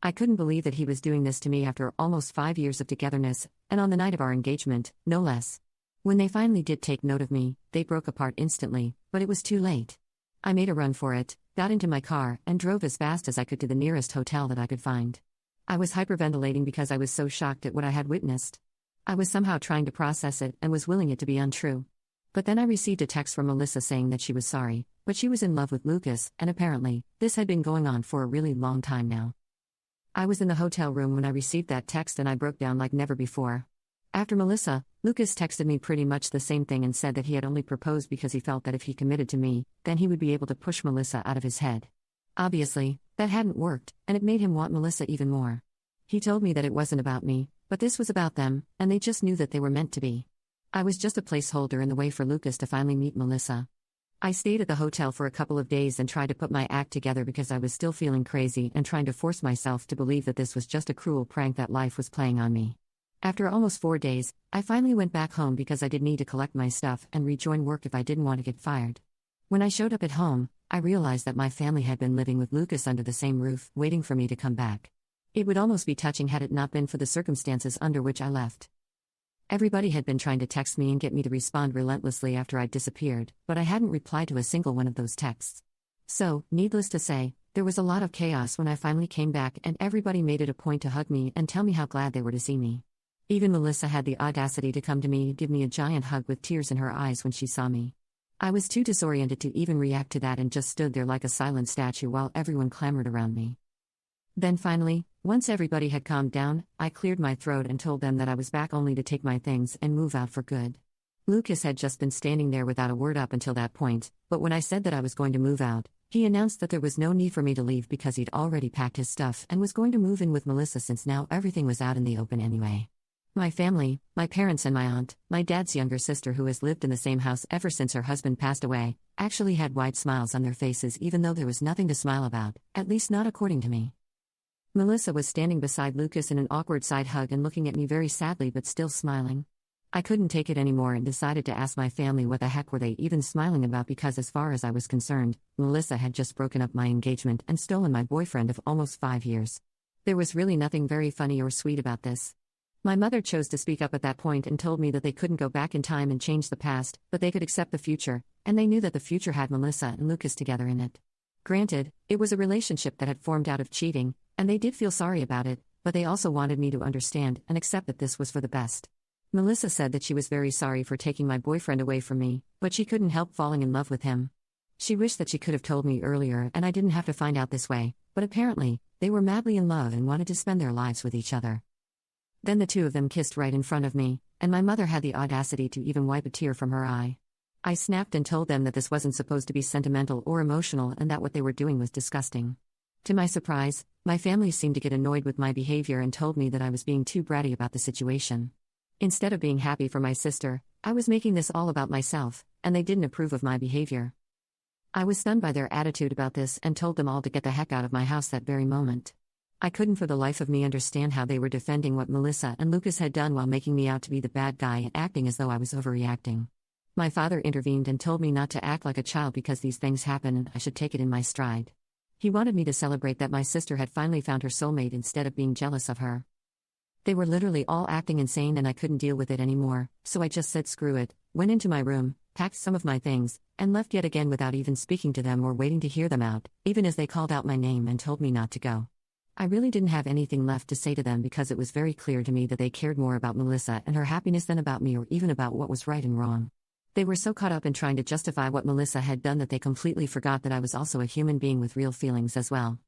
I couldn't believe that he was doing this to me after almost 5 years of togetherness, and on the night of our engagement, no less. When they finally did take note of me, they broke apart instantly, but it was too late. I made a run for it, got into my car, and drove as fast as I could to the nearest hotel that I could find. I was hyperventilating because I was so shocked at what I had witnessed. I was somehow trying to process it and was willing it to be untrue. But then I received a text from Melissa saying that she was sorry, but she was in love with Lucas, and apparently, this had been going on for a really long time now. I was in the hotel room when I received that text and I broke down like never before. After Melissa, Lucas texted me pretty much the same thing and said that he had only proposed because he felt that if he committed to me, then he would be able to push Melissa out of his head. Obviously, that hadn't worked, and it made him want Melissa even more. He told me that it wasn't about me, but this was about them, and they just knew that they were meant to be. I was just a placeholder in the way for Lucas to finally meet Melissa. I stayed at the hotel for a couple of days and tried to put my act together because I was still feeling crazy and trying to force myself to believe that this was just a cruel prank that life was playing on me. After almost 4 days, I finally went back home because I did need to collect my stuff and rejoin work if I didn't want to get fired. When I showed up at home, I realized that my family had been living with Lucas under the same roof, waiting for me to come back. It would almost be touching had it not been for the circumstances under which I left. Everybody had been trying to text me and get me to respond relentlessly after I'd disappeared, but I hadn't replied to a single one of those texts. So, needless to say, there was a lot of chaos when I finally came back and everybody made it a point to hug me and tell me how glad they were to see me. Even Melissa had the audacity to come to me and give me a giant hug with tears in her eyes when she saw me. I was too disoriented to even react to that and just stood there like a silent statue while everyone clamored around me. Then finally, once everybody had calmed down, I cleared my throat and told them that I was back only to take my things and move out for good. Lucas had just been standing there without a word up until that point, but when I said that I was going to move out, he announced that there was no need for me to leave because he'd already packed his stuff and was going to move in with Melissa since now everything was out in the open anyway. My family, my parents and my aunt, my dad's younger sister who has lived in the same house ever since her husband passed away, actually had wide smiles on their faces even though there was nothing to smile about, at least not according to me. Melissa was standing beside Lucas in an awkward side hug and looking at me very sadly but still smiling. I couldn't take it anymore and decided to ask my family what the heck were they even smiling about because as far as I was concerned, Melissa had just broken up my engagement and stolen my boyfriend of almost 5 years. There was really nothing very funny or sweet about this. My mother chose to speak up at that point and told me that they couldn't go back in time and change the past, but they could accept the future, and they knew that the future had Melissa and Lucas together in it. Granted, it was a relationship that had formed out of cheating, and they did feel sorry about it, but they also wanted me to understand and accept that this was for the best. Melissa said that she was very sorry for taking my boyfriend away from me, but she couldn't help falling in love with him. She wished that she could have told me earlier and I didn't have to find out this way, but apparently, they were madly in love and wanted to spend their lives with each other. Then the two of them kissed right in front of me, and my mother had the audacity to even wipe a tear from her eye. I snapped and told them that this wasn't supposed to be sentimental or emotional and that what they were doing was disgusting. To my surprise, my family seemed to get annoyed with my behavior and told me that I was being too bratty about the situation. Instead of being happy for my sister, I was making this all about myself, and they didn't approve of my behavior. I was stunned by their attitude about this and told them all to get the heck out of my house that very moment. I couldn't for the life of me understand how they were defending what Melissa and Lucas had done while making me out to be the bad guy and acting as though I was overreacting. My father intervened and told me not to act like a child because these things happen and I should take it in my stride. He wanted me to celebrate that my sister had finally found her soulmate instead of being jealous of her. They were literally all acting insane and I couldn't deal with it anymore, so I just said screw it, went into my room, packed some of my things, and left yet again without even speaking to them or waiting to hear them out, even as they called out my name and told me not to go. I really didn't have anything left to say to them because it was very clear to me that they cared more about Melissa and her happiness than about me or even about what was right and wrong. They were so caught up in trying to justify what Melissa had done that they completely forgot that I was also a human being with real feelings as well.